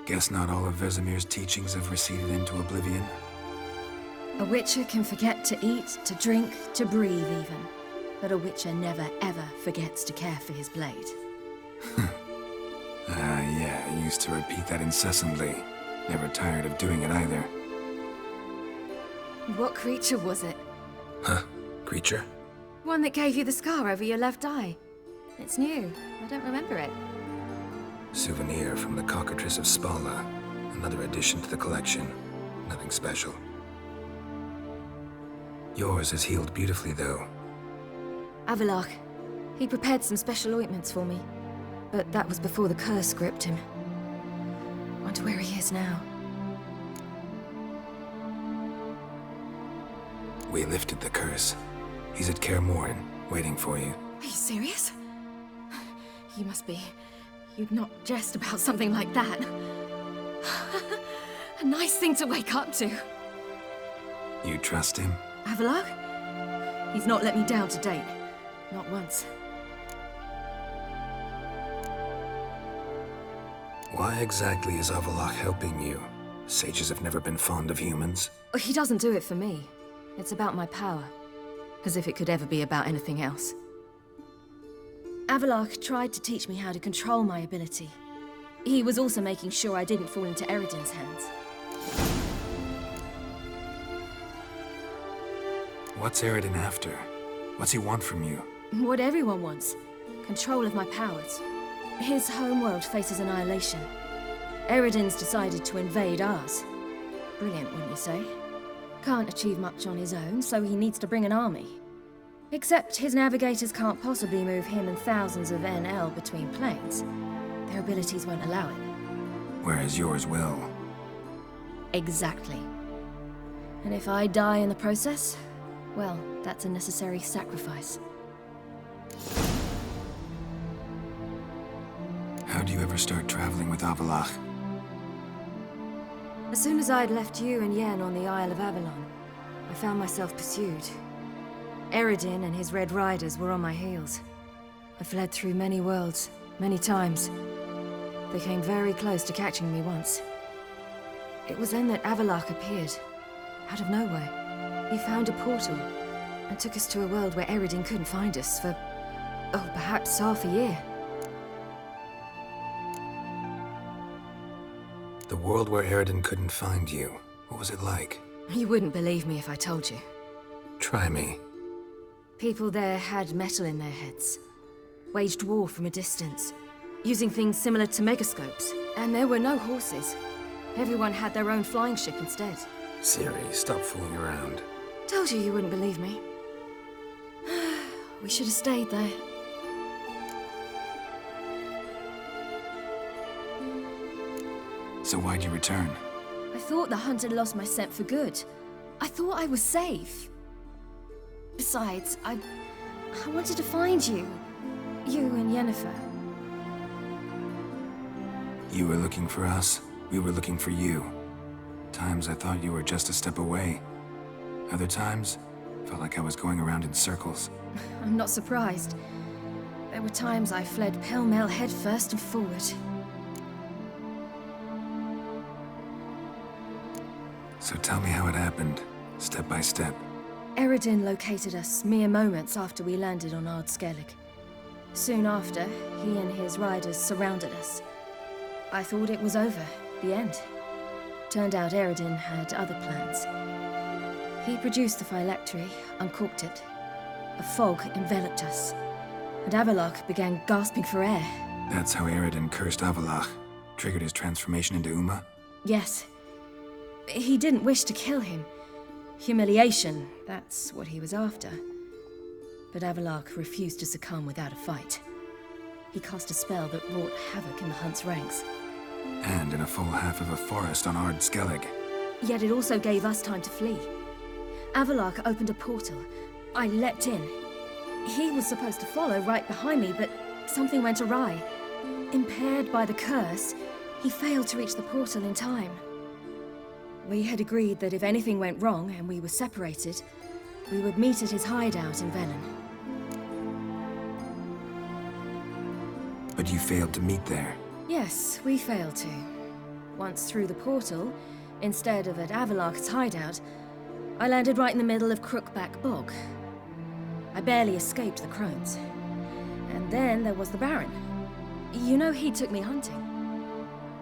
Guess not all of Vesemir's teachings have receded into oblivion. A Witcher can forget to eat, to drink, to breathe even. But a Witcher never ever forgets to care for his blade. Yeah, I used to repeat that incessantly. Never tired of doing it either. What creature was it? Huh? Creature? One that gave you the scar over your left eye. It's new. I don't remember it. Souvenir from the Cockatrice of Spala. Another addition to the collection. Nothing special. Yours has healed beautifully, though. Avallac'h. He prepared some special ointments for me. But that was before the curse gripped him. Wonder where he is now. We lifted the curse. He's at Kaer Morhen, waiting for you. Are you serious? You must be. You'd not jest about something like that. A nice thing to wake up to. You trust him? Avallac'h? He's not let me down to date. Not once. Why exactly is Avallac'h helping you? Sages have never been fond of humans. He doesn't do it for me. It's about my power. As if it could ever be about anything else. Avallac'h tried to teach me how to control my ability. He was also making sure I didn't fall into Eredin's hands. What's Eredin after? What's he want from you? What everyone wants. Control of my powers. His homeworld faces annihilation. Eredin's decided to invade ours. Brilliant, wouldn't you say? Can't achieve much on his own, so he needs to bring an army. Except his navigators can't possibly move him and thousands of NL between planes. Their abilities won't allow it. Whereas yours will. Exactly. And if I die in the process, well, that's a necessary sacrifice. How do you ever start traveling with Avallac'h? As soon as I'd left you and Yen on the Isle of Avalon, I found myself pursued. Eredin and his Red Riders were on my heels. I fled through many worlds, many times. They came very close to catching me once. It was then that Avallac'h appeared, out of nowhere. He found a portal, and took us to a world where Eredin couldn't find us for, oh, perhaps half a year. The world where Eredin couldn't find you. What was it like? You wouldn't believe me if I told you. Try me. People there had metal in their heads. Waged war from a distance, using things similar to megascopes. And there were no horses. Everyone had their own flying ship instead. Ciri, stop fooling around. Told you wouldn't believe me. We should have stayed there. So why'd you return? I thought the hunt had lost my scent for good. I thought I was safe. Besides, I wanted to find you. You and Yennefer. You were looking for us. We were looking for you. Times I thought you were just a step away. Other times, felt like I was going around in circles. I'm not surprised. There were times I fled pell-mell headfirst and forward. So tell me how it happened, step by step. Eredin located us mere moments after we landed on Ard Skellig. Soon after, he and his riders surrounded us. I thought it was over, the end. Turned out Eredin had other plans. He produced the phylactery, uncorked it. A fog enveloped us, and Avallac'h began gasping for air. That's how Eredin cursed Avallac'h, triggered his transformation into Uma? Yes. He didn't wish to kill him. Humiliation, that's what he was after. But Avallac'h refused to succumb without a fight. He cast a spell that wrought havoc in the hunt's ranks. And in a full half of a forest on Ard Skellig. Yet it also gave us time to flee. Avallac'h opened a portal. I leapt in. He was supposed to follow right behind me, but something went awry. Impaired by the curse, he failed to reach the portal in time. We had agreed that if anything went wrong and we were separated, we would meet at his hideout in Velen. But you failed to meet there. Yes, we failed to. Once through the portal, instead of at Avalok's hideout, I landed right in the middle of Crookback Bog. I barely escaped the crones. And then there was the Baron. You know, he took me hunting.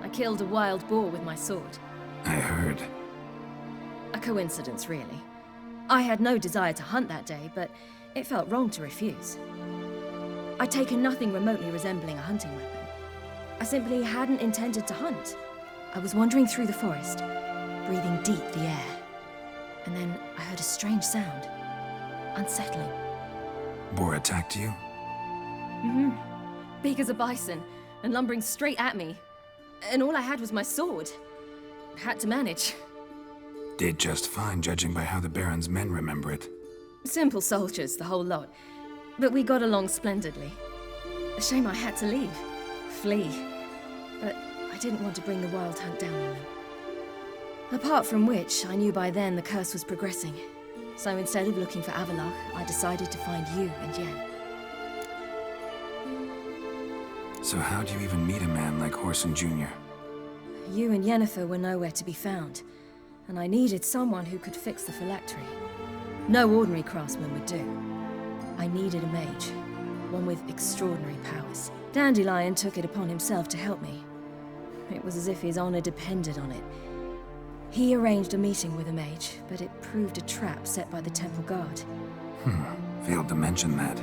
I killed a wild boar with my sword. I heard. A coincidence, really. I had no desire to hunt that day, but it felt wrong to refuse. I'd taken nothing remotely resembling a hunting weapon. I simply hadn't intended to hunt. I was wandering through the forest, breathing deep the air. And then I heard a strange sound. Unsettling. Boar attacked you? Mm-hmm. Big as a bison, and lumbering straight at me. And all I had was my sword. Had to manage. Did just fine, judging by how the Baron's men remember it. Simple soldiers, the whole lot. But we got along splendidly. A shame I had to leave. Flee. But I didn't want to bring the Wild Hunt down on them. Apart from which, I knew by then the curse was progressing. So instead of looking for Avalok, I decided to find you and Yen. So how'd you even meet a man like Whoreson Jr.? You and Yennefer were nowhere to be found, and I needed someone who could fix the phylactery. No ordinary craftsman would do. I needed a mage, one with extraordinary powers. Dandelion took it upon himself to help me. It was as if his honor depended on it. He arranged a meeting with a mage, but it proved a trap set by the temple guard. Failed to mention that.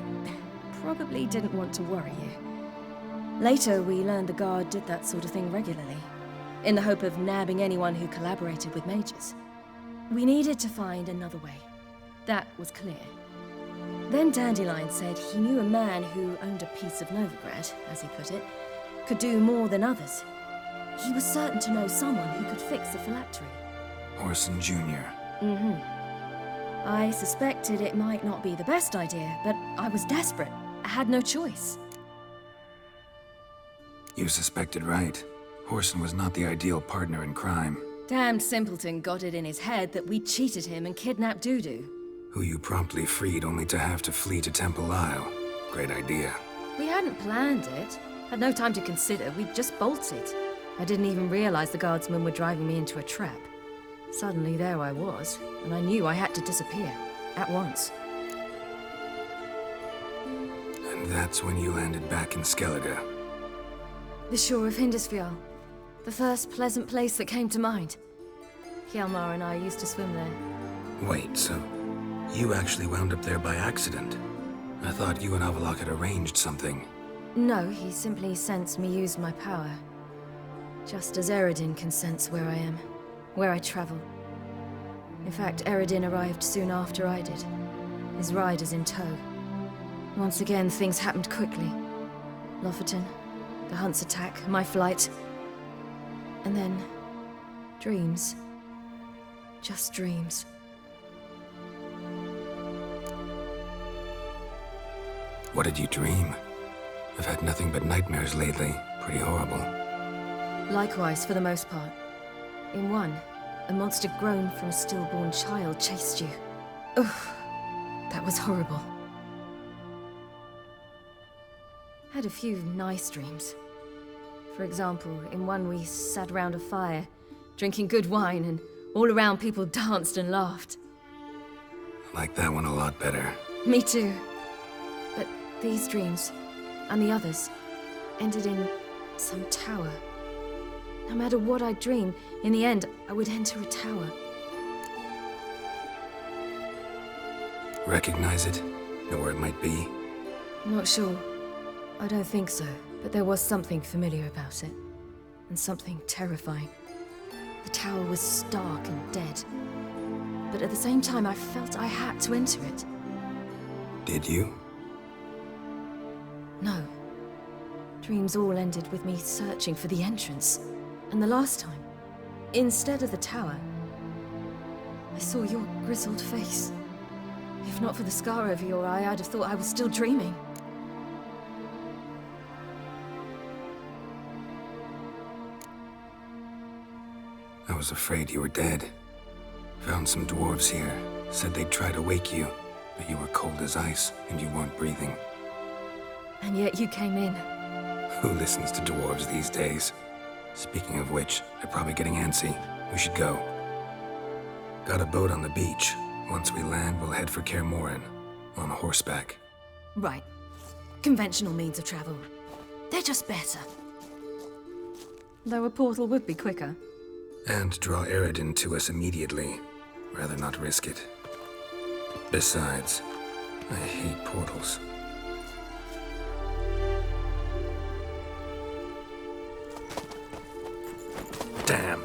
Probably didn't want to worry you. Later, we learned the guard did that sort of thing regularly, in the hope of nabbing anyone who collaborated with mages. We needed to find another way. That was clear. Then Dandelion said he knew a man who owned a piece of Novigrad, as he put it, could do more than others. He was certain to know someone who could fix the phylactery. Whoreson Jr. Mm-hmm. I suspected it might not be the best idea, but I was desperate. I had no choice. You suspected right. Whoreson was not the ideal partner in crime. Damned simpleton got it in his head that we cheated him and kidnapped Dudu. Who you promptly freed only to have to flee to Temple Isle. Great idea. We hadn't planned it. Had no time to consider. We just bolted. I didn't even realize the guardsmen were driving me into a trap. Suddenly there I was, and I knew I had to disappear. At once. And that's when you landed back in Skellige. The shore of Hindisfjall. The first pleasant place that came to mind. Hjalmar and I used to swim there. Wait, so you actually wound up there by accident? I thought you and Avalok had arranged something. No, he simply sensed me use my power. Just as Eredin can sense where I am, where I travel. In fact, Eredin arrived soon after I did, his riders in tow. Once again, things happened quickly. Lofoten, the Hunt's attack, my flight. And then, dreams. Just dreams. What did you dream? I've had nothing but nightmares lately. Pretty horrible. Likewise, for the most part. In one, a monster grown from a stillborn child chased you. Ugh, that was horrible. Had a few nice dreams. For example, in one we sat around a fire, drinking good wine, and all around people danced and laughed. I like that one a lot better. Me too. But these dreams, and the others, ended in some tower. No matter what I dreamed, in the end, I would enter a tower. Recognize it? Know where it might be? I'm not sure. I don't think so, but there was something familiar about it. And something terrifying. The tower was stark and dead. But at the same time, I felt I had to enter it. Did you? No. Dreams all ended with me searching for the entrance. And the last time, instead of the tower, I saw your grizzled face. If not for the scar over your eye, I'd have thought I was still dreaming. I was afraid you were dead. Found some dwarves here. Said they'd try to wake you, but you were cold as ice and you weren't breathing. And yet you came in. Who listens to dwarves these days? Speaking of which, they're probably getting antsy. We should go. Got a boat on the beach. Once we land, we'll head for Kaer Morhen. On horseback. Right. Conventional means of travel. They're just better. Though a portal would be quicker. And draw Eredin to us immediately. Rather not risk it. Besides, I hate portals. Damn.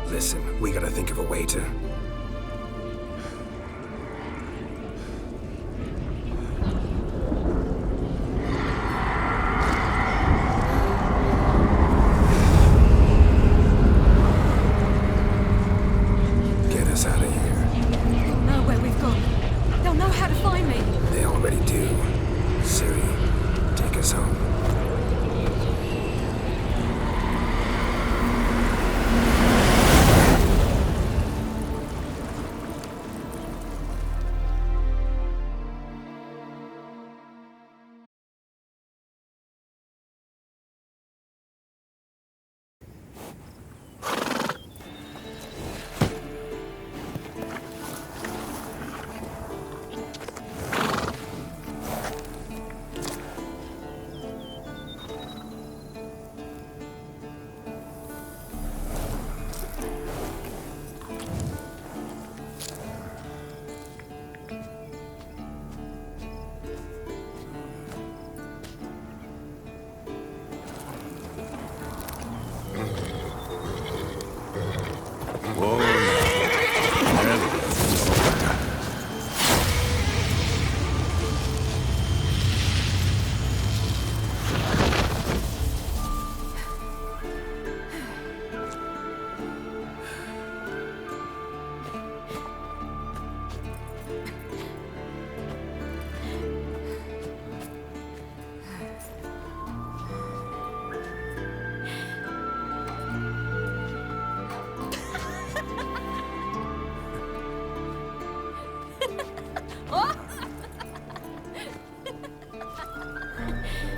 Listen, we gotta think of a way to... get us out of here. They'll know where we've gone. They'll know how to find me. They already do. Ciri, take us home.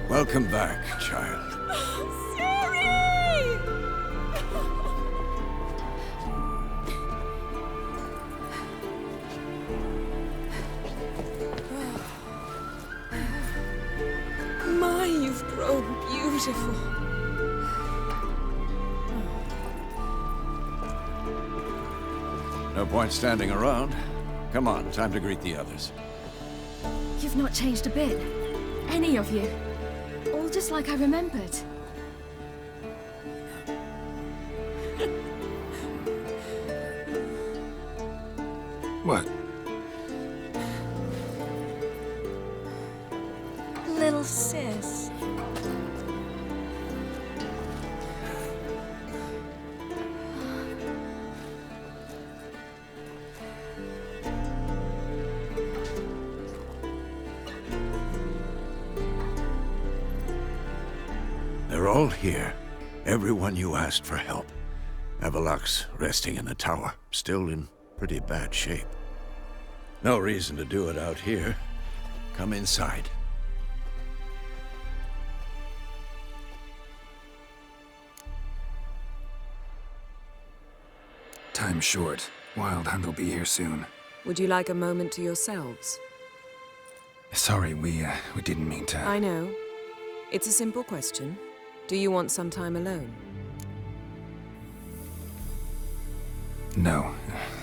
Welcome back, child. Ciri! My, you've grown beautiful. No point standing around. Come on, time to greet the others. You've not changed a bit. Any of you. All just like I remembered. What? Little sis. They're all here. Everyone you asked for help. Avalok's resting in the tower, still in pretty bad shape. No reason to do it out here. Come inside. Time's short. Wild Hunt will be here soon. Would you like a moment to yourselves? Sorry, we didn't mean to... I know. It's a simple question. Do you want some time alone? No.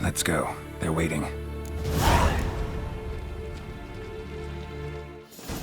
Let's go. They're waiting.